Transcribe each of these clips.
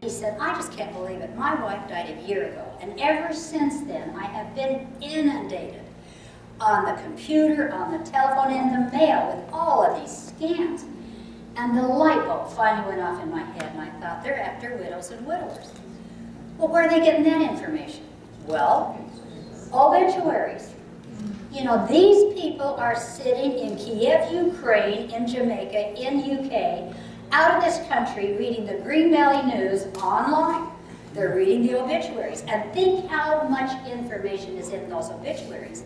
he said, I just can't believe it. My wife died a year ago, and ever since then, I have been inundated on the computer, on the telephone, in the mail with all of these scams. And the light bulb finally went off in my head, and I thought, they're after widows and widowers. Well, where are they getting that information? Well, obituaries. You know, these people are sitting in Kiev, Ukraine, in Jamaica, in UK, out of this country, reading the Green Valley News online. They're reading the obituaries. And think how much information is in those obituaries.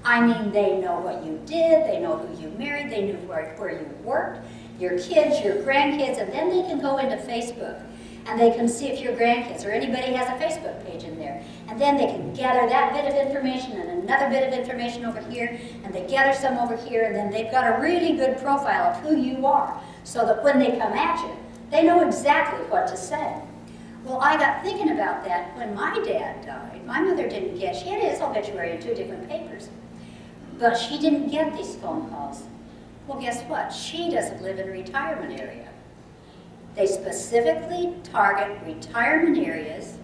I mean, they know what you did, they know who you married, they knew where you worked, your kids, your grandkids, and then they can go into Facebook and they can see if your grandkids or anybody has a Facebook page in there. And then they can gather that bit of information and another bit of information over here, and they gather some over here, and then they've got a really good profile of who you are, so that when they come at you, they know exactly what to say. Well, I got thinking about that when my dad died. My mother didn't get, she had his obituary in 2 different papers, but she didn't get these phone calls. Well, guess what? She doesn't live in a retirement area. They specifically target retirement areas.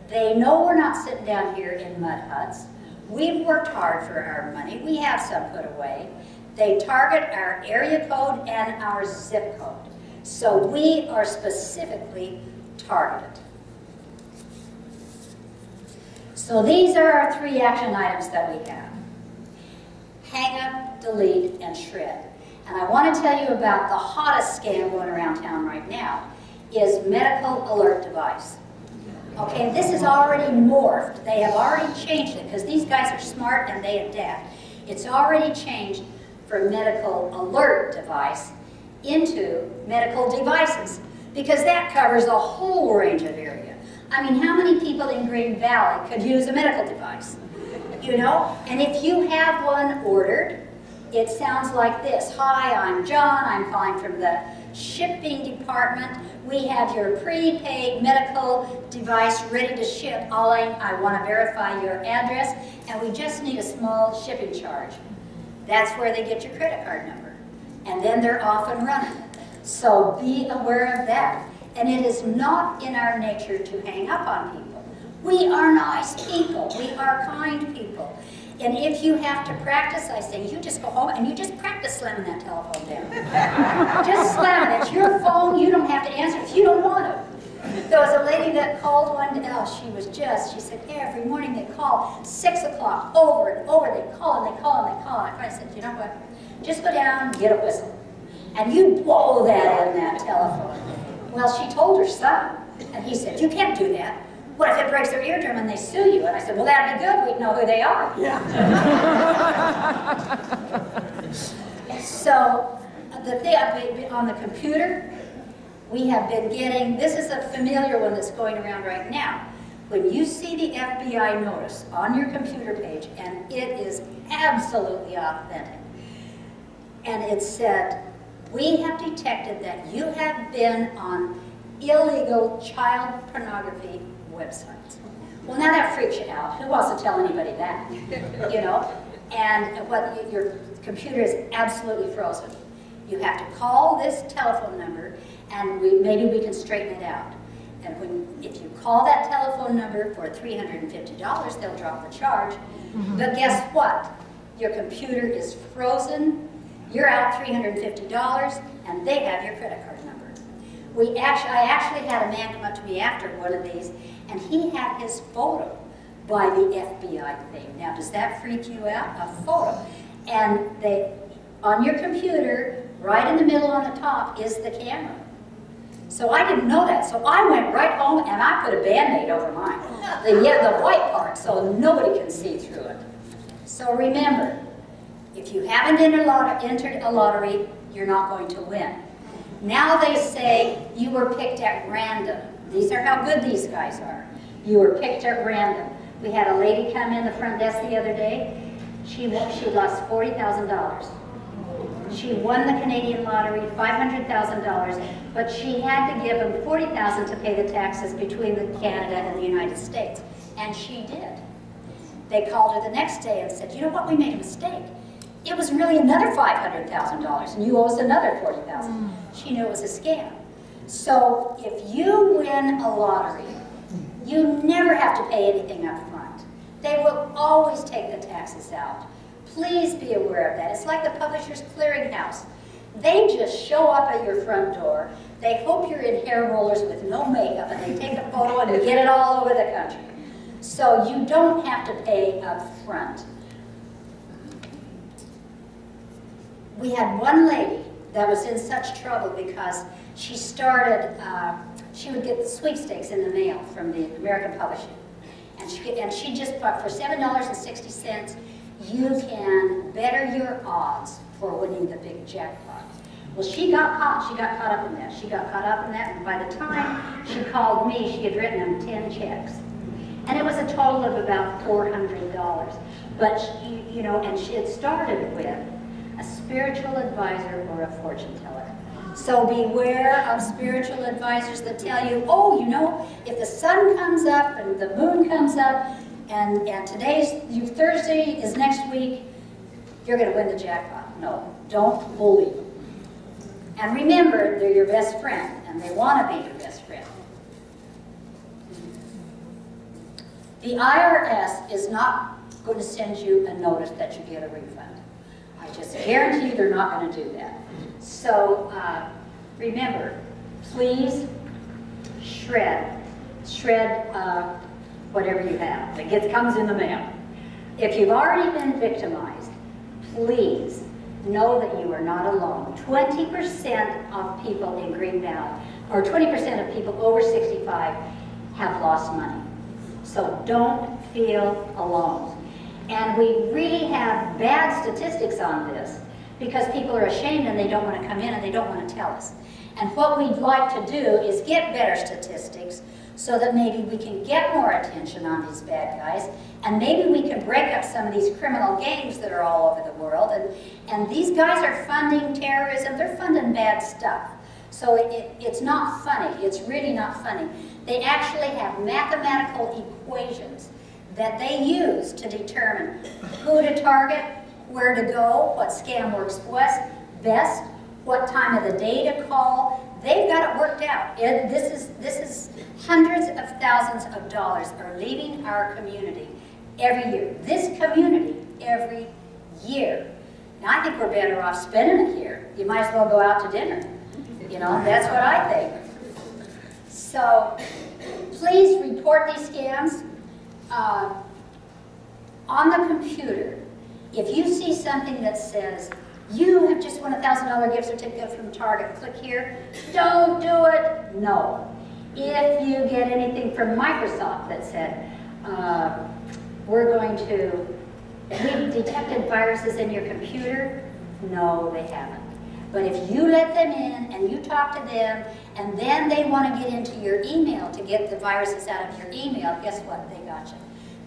They know we're not sitting down here in mud huts. We've worked hard for our money. We have some put away. They target our area code and our zip code. So we are specifically targeted. So these are our 3 action items that we have. Hang up, delete, and shred. And I want to tell you about the hottest scam going around town right now is medical alert device. Okay, this is already morphed. They have already changed it because these guys are smart and they adapt. It's already changed from medical alert device into medical devices because that covers a whole range of area. I mean, how many people in Green Valley could use a medical device? You know, and if you have one ordered, it sounds like this. Hi, I'm John. I'm calling from the shipping department. We have your prepaid medical device ready to ship. I want to verify your address, and we just need a small shipping charge. That's where they get your credit card number. And then they're off and running. So be aware of that. And it is not in our nature to hang up on people. We are nice people. We are kind people. And if you have to practice, I say, you just go home and you just practice slamming that telephone down. Just slam it. It's your phone. You don't have to answer if you don't want to. There was a lady that called one day. She said, every morning they call, 6 o'clock, over and over. They call and they call and they call. And I said, you know what? Just go down and get a whistle. And you blow that in that telephone. Well, she told her son, and he said, you can't do that. What if it breaks their eardrum and they sue you? And I said, well, that'd be good. We'd know who they are. Yeah. So the thing on the computer, we have been getting, this is a familiar one that's going around right now. When you see the FBI notice on your computer page, and it is absolutely authentic, and it said, we have detected that you have been on illegal child pornography websites. Well, now that freaks you out. Who wants to tell anybody that? You know? And what your computer is absolutely frozen. You have to call this telephone number, and maybe we can straighten it out. And if you call that telephone number for $350, they'll drop the charge. Mm-hmm. But guess what? Your computer is frozen. You're out $350, and they have your credit card number. I actually had a man come up to me after one of these, and he had his photo by the FBI thing. Now, does that freak you out? A photo. And on your computer, right in the middle on the top, is the camera. So I didn't know that. So I went right home, and I put a Band-Aid over mine. The white part, so nobody can see through it. So remember, if you haven't entered a lottery, you're not going to win. Now they say you were picked at random. These are how good these guys are. You were picked at random. We had a lady come in the front desk the other day. She lost $40,000. She won the Canadian lottery, $500,000, but she had to give them $40,000 to pay the taxes between Canada and the United States, and she did. They called her the next day and said, you know what, we made a mistake. It was really another $500,000, and you owe us another $40,000. She knew it was a scam. So if you win a lottery, you never have to pay anything up front. They will always take the taxes out. Please be aware of that. It's like the Publishers Clearinghouse. They just show up at your front door. They hope you're in hair rollers with no makeup, and they take a photo and get it all over the country. So you don't have to pay up front. We had one lady that was in such trouble because she started, she would get the sweepstakes in the mail from the American Publishing. And she just put, for $7.60, you can better your odds for winning the big jackpot. Well, she got caught up in that. She got caught up in that, and by the time she called me, she had written them 10 checks. And it was a total of about $400. But, and she had started with a spiritual advisor or a fortune teller. So beware of spiritual advisors that tell you, oh, if the sun comes up and the moon comes up, and Thursday is next week, you're going to win the jackpot. No, don't believe them. And remember, they're your best friend, and they want to be your best friend. The IRS is not going to send you a notice that you get a refund. I just guarantee you they're not going to do that. So remember, please shred whatever you have that comes in the mail. If you've already been victimized, please know that you are not alone. 20% of people in Green Valley, or 20% of people over 65 have lost money. So don't feel alone. And we really have bad statistics on this because people are ashamed and they don't want to come in and they don't want to tell us. And what we'd like to do is get better statistics so that maybe we can get more attention on these bad guys, and maybe we can break up some of these criminal gangs that are all over the world. And these guys are funding terrorism, they're funding bad stuff. So it's not funny, it's really not funny. They actually have mathematical equations that they use to determine who to target, where to go, what scam works best, what time of the day to call. They've got it worked out. This is hundreds of thousands of dollars are leaving our community every year. This community every year. Now I think we're better off spending it here. You might as well go out to dinner. That's what I think. So please report these scams. On the computer, if you see something that says, you have just won a $1,000 gift certificate from Target, click here, don't do it. No. If you get anything from Microsoft that said, we've detected viruses in your computer, no, they haven't. But if you let them in and you talk to them and then they want to get into your email to get the viruses out of your email, guess what? They got you.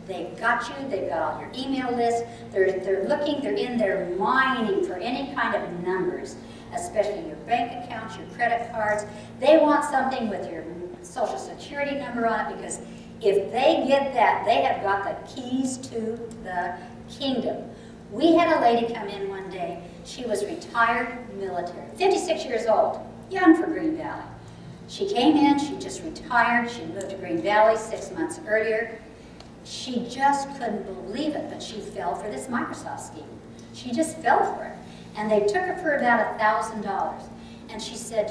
They've got you, they've got all your email lists, they're looking, they're in there mining for any kind of numbers, especially your bank accounts, your credit cards. They want something with your social security number on it, because if they get that, they have got the keys to the kingdom. We had a lady come in one day. She was retired military, 56 years old, young for Green Valley. She came in, she just retired, she moved to Green Valley 6 months earlier. She just couldn't believe it, but she fell for this Microsoft scheme. She just fell for it. And they took her for about $1,000. And she said,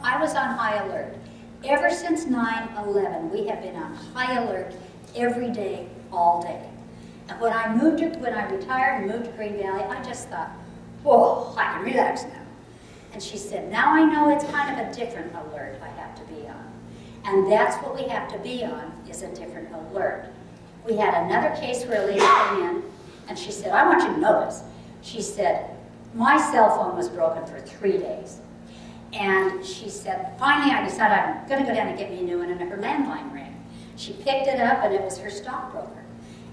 I was on high alert. Ever since 9/11, we have been on high alert every day, all day. And when I retired and moved to Green Valley, I just thought, whoa, I can relax now. And she said, now I know it's kind of a different alert I have to be on. And that's what we have to be on, is a different alert. We had another case where a lady came in, and she said, I want you to know this. She said, my cell phone was broken for 3 days. And she said, finally I decided I'm going to go down and get me a new one, and her landline rang. She picked it up, and it was her stockbroker.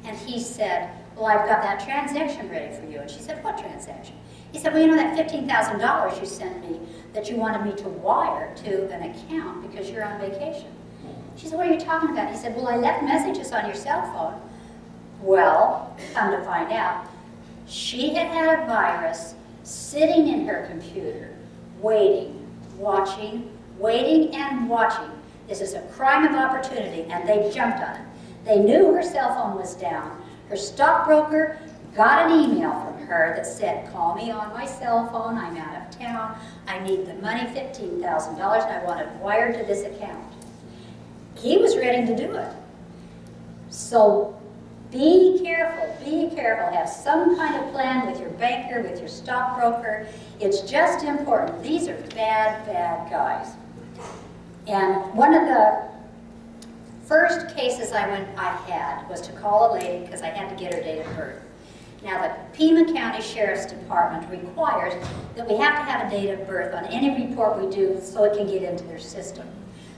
And he said, well, I've got that transaction ready for you. And she said, what transaction? He said, well, that $15,000 you sent me that you wanted me to wire to an account because you're on vacation. She said, what are you talking about? He said, well, I left messages on your cell phone. Well, come to find out, she had had a virus sitting in her computer, waiting, watching waiting and watching. This is a crime of opportunity, and they jumped on it. They knew her cell phone was down. Her stockbroker got an email from her that said, call me on my cell phone, I'm out of town, I need the money, $15,000, and I want it wired to this account. He was ready to do it. So be careful, have some kind of plan with your banker, with your stockbroker. It's just important. These are bad, bad guys. And one of the first cases I had was to call a lady because I had to get her date of birth. Now the Pima County Sheriff's Department requires that we have to have a date of birth on any report we do so it can get into their system.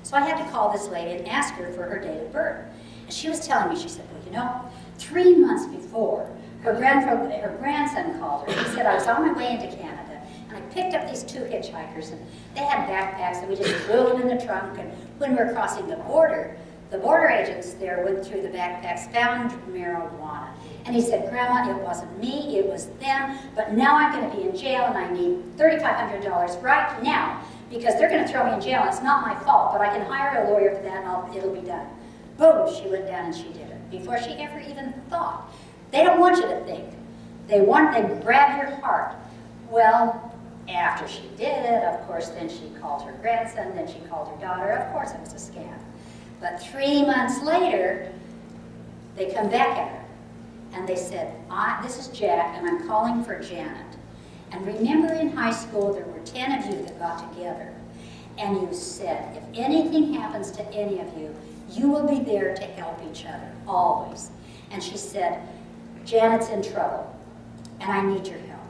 So I had to call this lady and ask her for her date of birth. And she was telling me, she said, well, you know, 3 months before, her grandson called her. He said, I was on my way into Canada, and I picked up these 2 hitchhikers, and they had backpacks, and we just threw them in the trunk, and when we were crossing the border agents there went through the backpacks, found marijuana. And he said, Grandma, it wasn't me, it was them, but now I'm going to be in jail, and I need $3,500 right now, because they're going to throw me in jail, and it's not my fault, but I can hire a lawyer for that, and it'll be done. Boom, she went down and she did it, before she ever even thought. They don't want you to think. They grab your heart. Well, after she did it, of course, then she called her grandson, then she called her daughter. Of course it was a scam. But 3 months later, they come back at her, and they said, this is Jack, and I'm calling for Janet. And remember in high school, there were 10 of you that got together, and you said, if anything happens to any of you, you will be there to help each other, always. And she said, Janet's in trouble, and I need your help.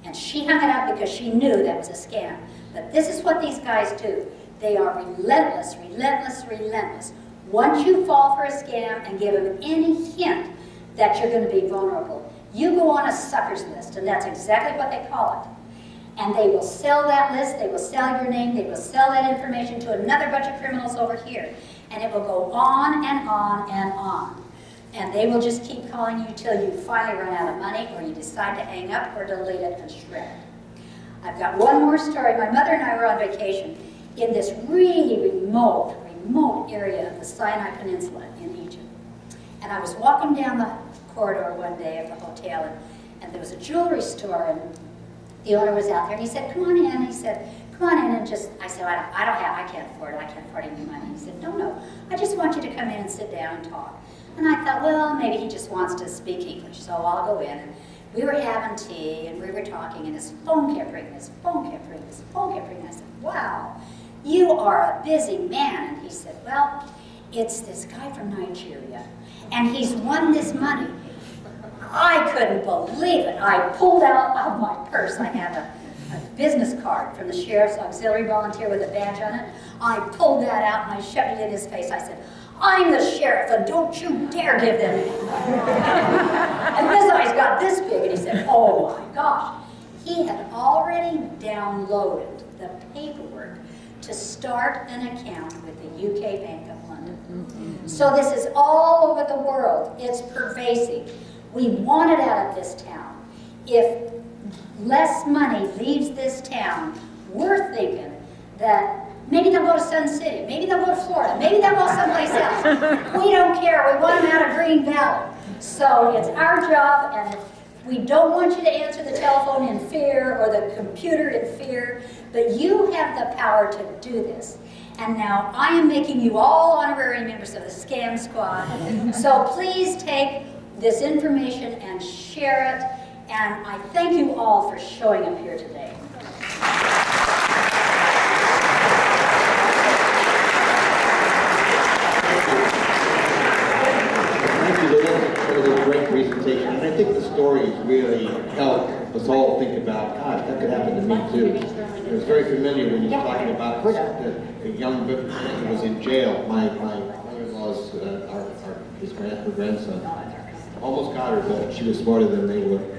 And she hung it up because she knew that was a scam. But this is what these guys do. They are relentless, relentless, relentless. Once you fall for a scam and give them any hint that you're going to be vulnerable, you go on a suckers list, and that's exactly what they call it. And they will sell that list, they will sell your name, they will sell that information to another bunch of criminals over here. And it will go on and on and on. And they will just keep calling you till you finally run out of money, or you decide to hang up or delete it and shred it. I've got one more story. My mother and I were on vacation in this really remote area of the Sinai Peninsula in Egypt. And I was walking down the corridor one day of the hotel, and there was a jewelry store, and the owner was out there, and he said, come on in. He said, come on in, and I said, I can't afford it. I can't afford any money. He said, no, I just want you to come in and sit down and talk. And I thought, well, maybe he just wants to speak English, so I'll go in. And we were having tea, and we were talking, and his phone kept ringing, his phone kept ringing, his phone kept ringing. I said, wow, you are a busy man. And he said, well, it's this guy from Nigeria, and he's won this money. I couldn't believe it. I pulled out of my purse. I had a business card from the Sheriff's Auxiliary Volunteer with a badge on it. I pulled that out and I shoved it in his face. I said, I'm the sheriff, and don't you dare give them any money. And his eyes got this big, and he said, oh my gosh. He had already downloaded the paperwork to start an account with the UK Bank of London. So this is all over the world. It's pervasive. We want it out of this town. If less money leaves this town, we're thinking that maybe they'll go to Sun City, maybe they'll go to Florida, maybe they'll go someplace else. We don't care. We want them out of Green Valley. So it's our job, and we don't want you to answer the telephone in fear or the computer in fear, but you have the power to do this. And now I am making you all honorary members of the Scam Squad. So please take this information and share it. And I thank you all for showing up here today. Thank you, Liz. That was a great presentation. And I think the stories really help us all think about, gosh, that could happen to me too. It was very familiar when you were talking about the young man who was in jail. My mother-in-law's, her grandson, almost got her, but she was smarter than they were.